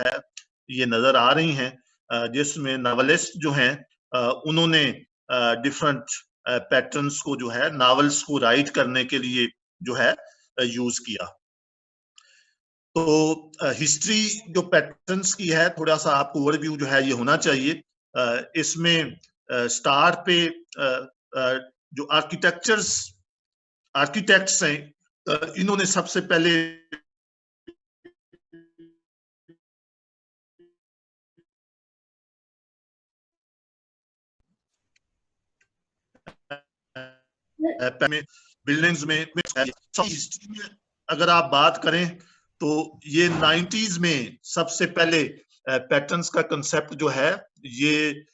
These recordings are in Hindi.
है ये नजर आ रही हैं, जिसमें नॉवेलिस्ट जो हैं उन्होंने डिफरेंट पैटर्न्स को जो है नॉवेल्स को राइट करने के लिए जो है यूज किया। तो हिस्ट्री जो पैटर्न्स की है, थोड़ा सा आपको ओवरव्यू जो है ये होना चाहिए। इसमें स्टार पे जो आर्किटेक्ट्स हैं, इन्होंने सबसे पहले बिल्डिंग्स में हिस्ट्री में अगर आप बात करें तो ये 90s में सबसे पहले पैटर्न्स का कंसेप्ट जो है ये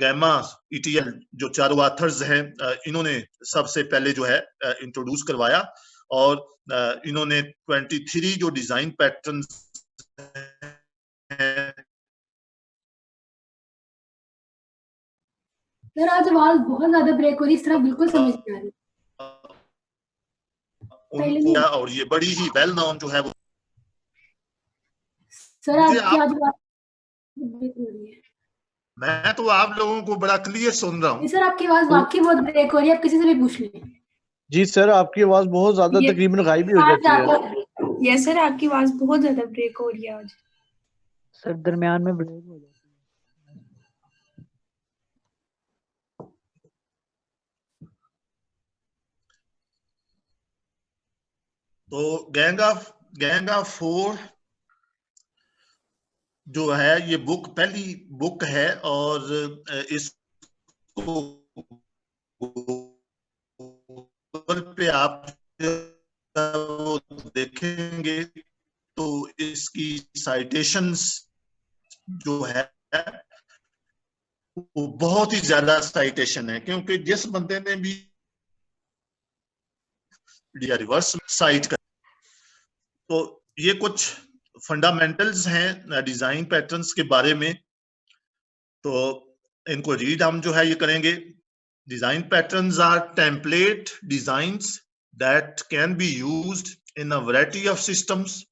गैमा ईटीएल जो चारों ऑथर्स हैं इन्होंने सबसे पहले जो है इंट्रोड्यूस करवाया, और इन्होंने 23 जो डिजाइन पैटर्न्स हैं। सर आज आवाज बहुत ज्यादा ब्रेक हो रही है, इस तरह बिल्कुल समझ नहीं आ रही उनको, और ये बड़ी ही वेल नोन जो है वो। सर आपकी आज आवाज ब्रेक हो रही है। मैं तो आप लोगों को बड़ा क्लियर सुन रहा हूँ। सर आपकी आवाज वाकई बहुत ब्रेक हो रही है, आप किसी से भी पूछ लें। जी सर, आपकी आवाज बहुत ज्यादा तकरीबन गायब ही हो जाती है। यस सर, आपकी आवाज बहुत ज्यादा ब्रेक हो रही है आज। सर दरमियान में ब्रेक हो जाती है। तो गैंग ऑफ 4 जो है ये बुक पहली बुक है, और इसको गूगल पे आप देखेंगे तो इसकी साइटेशंस जो है वो बहुत ही ज्यादा साइटेशन है, क्योंकि जिस बंदे ने भी रिवर्स साइट कर, तो ये कुछ फंडामेंटल्स हैं डिजाइन पैटर्न्स के बारे में, तो इनको रीड हम जो है ये करेंगे। Design patterns are template designs that can be used in a variety of systems.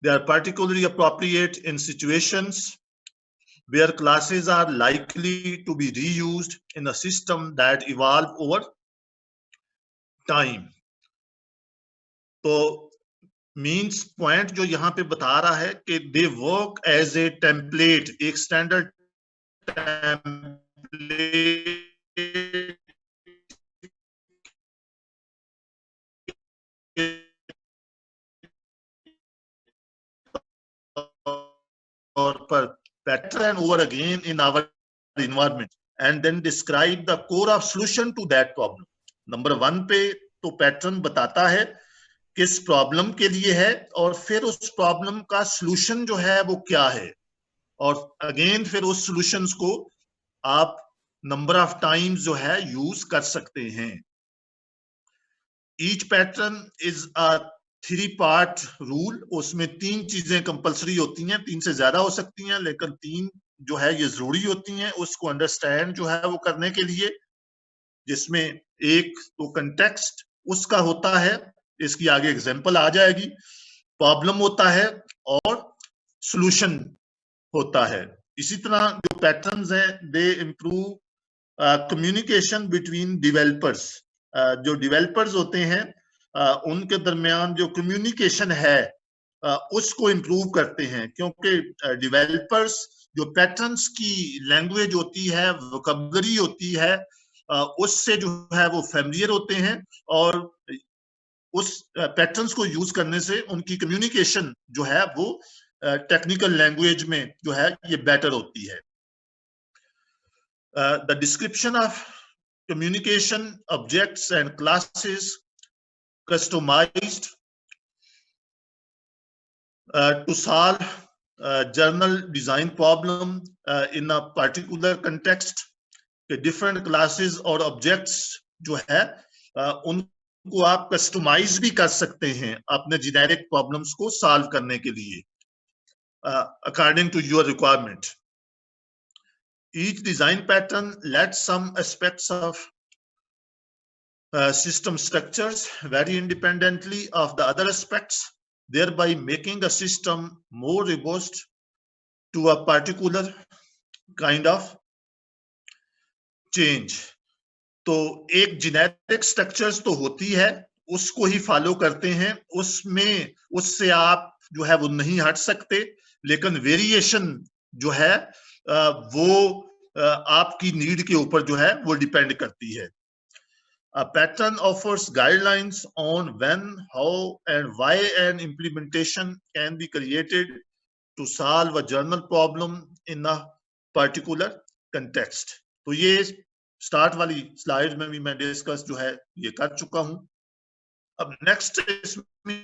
They are particularly appropriate in situations where classes are likely to be reused in a system that evolve over time. तो मीन्स पॉइंट जो यहाँ पे बता रहा है कि they work as a template, एक स्टैंडर्ड टेम्पलेट और पर pattern over again in our environment and then describe the core of solution to that problem. Number 1 पे तो पैटर्न बताता है किस प्रॉब्लम के लिए है, और फिर उस प्रॉब्लम का सॉल्यूशन जो है वो क्या है, और अगेन फिर उस सॉल्यूशंस को आप नंबर ऑफ टाइम्स जो है यूज कर सकते हैं। Each pattern is a 3-part rule, उसमें 3 चीजें कंपलसरी होती हैं, 3 से ज्यादा हो सकती हैं, लेकिन 3 जो है ये जरूरी होती हैं उसको अंडरस्टैंड जो है वो करने के लिए, जिसमें एक तो कंटेक्स्ट उसका होता है, इसकी आगे एग्जांपल आ जाएगी, प्रॉब्लम होता है और सॉल्यूशन होता है। इसी तरह जो पैटर्न्स हैं दे इंप्रूव कम्युनिकेशन बिटवीन डेवलपर्स। जो डेवलपर्स होते हैं उनके दरमियान जो कम्युनिकेशन है उसको इंप्रूव करते हैं, क्योंकि डेवलपर्स जो पैटर्न्स की लैंग्वेज होती है, वोकैबुलरी होती है, उससे जो है वो फैमिलियर होते हैं, और उस पैटर्न्स को यूज करने से उनकी कम्युनिकेशन जो है वो टेक्निकल लैंग्वेज में जो है ये बेटर होती है। The description of communication objects and classes customized to solve journal design problem in a particular context. different classes और objects जो है उनको आप कस्टमाइज भी कर सकते हैं अपने जेनेरिक प्रॉब्लम्स को सॉल्व करने के लिए according to your requirement. Each design pattern lets some aspects of system structures vary independently of the other aspects, thereby making a system more robust to a particular kind of change. तो एक जेनेटिक स्ट्रक्चर्स तो होती है, उसको ही फॉलो करते हैं, उसमें उससे आप जो है वो नहीं हट सकते, लेकिन वेरिएशन जो है वो आपकी नीड के ऊपर जो है वो डिपेंड करती है. A pattern offers guidelines on when, how, and why an implementation can be created to solve a general problem in a particular context. तो ये स्टार्ट वाली स्लाइड में भी मैं डिस्कस जो है ये कर चुका हूं. अब नेक्स्ट इसमें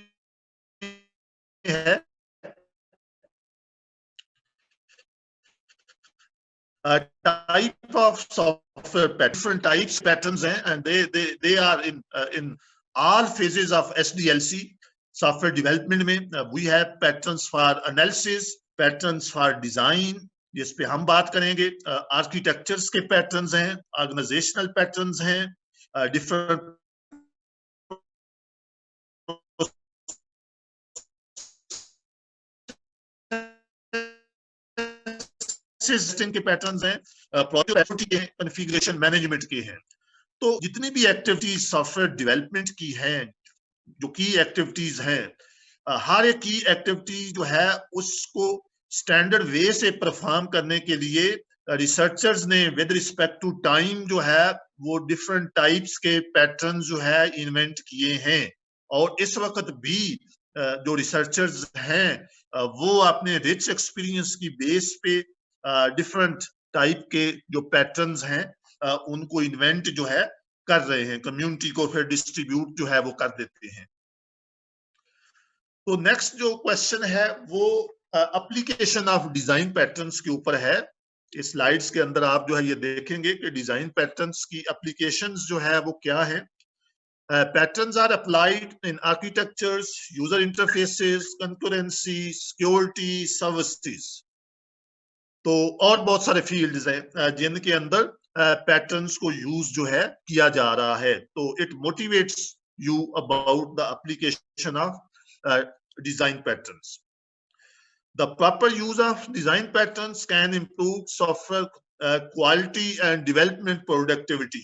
है type of software, different types patterns हैं, and they are in all phases of SDLC software development में. We have patterns for analysis, patterns for design, जिस पे हम बात करेंगे. आर्किटेक्चर्स के पैटर्न्स हैं, ऑर्गेनाइजेशनल पैटर्न्स हैं, डिफरेंट सिस्टम के पैटर्न्स हैं, प्रोजेक्ट के कॉन्फ़िगरेशन मैनेजमेंट के हैं. तो जितनी भी एक्टिविटीज सॉफ्टवेयर डेवलपमेंट की हैं, जो की एक्टिविटीज हैं, हर एक की एक्टिविटी जो है उसको स्टैंडर्ड वे से परफॉर्म करने के लिए रिसर्चर्स ने विद रिस्पेक्ट टू टाइम जो है वो डिफरेंट टाइप्स के पैटर्न जो है इन्वेंट किए हैं. और इस वक्त भी जो रिसर्चर्स हैं वो अपने रिच एक्सपीरियंस की बेस पे डिफरेंट टाइप के जो पैटर्न्स हैं उनको इन्वेंट जो है कर रहे हैं, कम्युनिटी को फिर डिस्ट्रीब्यूट जो है वो कर देते हैं. तो नेक्स्ट जो क्वेश्चन है वो एप्लीकेशन ऑफ डिजाइन पैटर्न्स के ऊपर है. इस स्लाइड्स के अंदर आप जो है ये देखेंगे कि डिजाइन पैटर्न्स की एप्लीकेशंस जो है वो क्या है. Patterns are applied in architectures, user interfaces, concurrency, security, services. तो और बहुत सारे फील्ड्स हैं जिनके अंदर पैटर्न्स को यूज जो है किया जा रहा है. तो it motivates you about the application of design patterns. The proper use of design patterns can improve software quality and development productivity.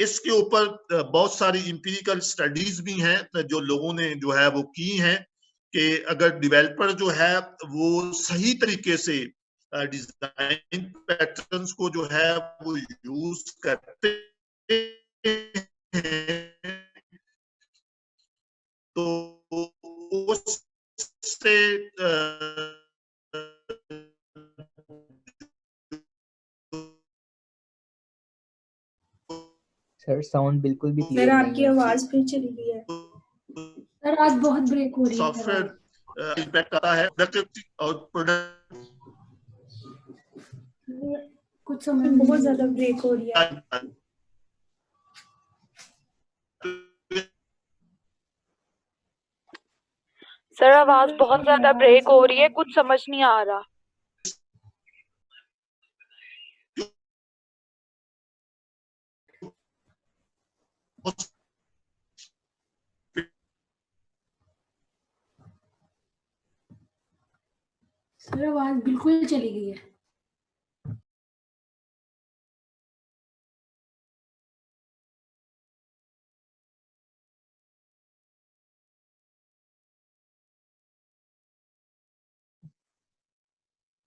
इसके ऊपर बहुत सारी इंपीरिकल स्टडीज भी हैं जो लोगों ने जो है वो की हैं कि अगर डेवलपर जो है वो सही तरीके से डिजाइन पैटर्न्स को जो है वो यूज करते हैं तो उससे सर साउंड बिल्कुल भी सर क्लियर नहीं आपकी है. आवाज फिर चली गई है. सर आज बहुत ब्रेक हो रही है. सॉफ्टवेयर इम्पैक्ट आता है प्रोडक्टिविटी और प्रोडक्ट कुछ समय बहुत ज्यादा ब्रेक हो रही है. सर आवाज बहुत ज्यादा ब्रेक हो रही है, कुछ समझ नहीं आ रहा. सर आवाज बिल्कुल चली गई है.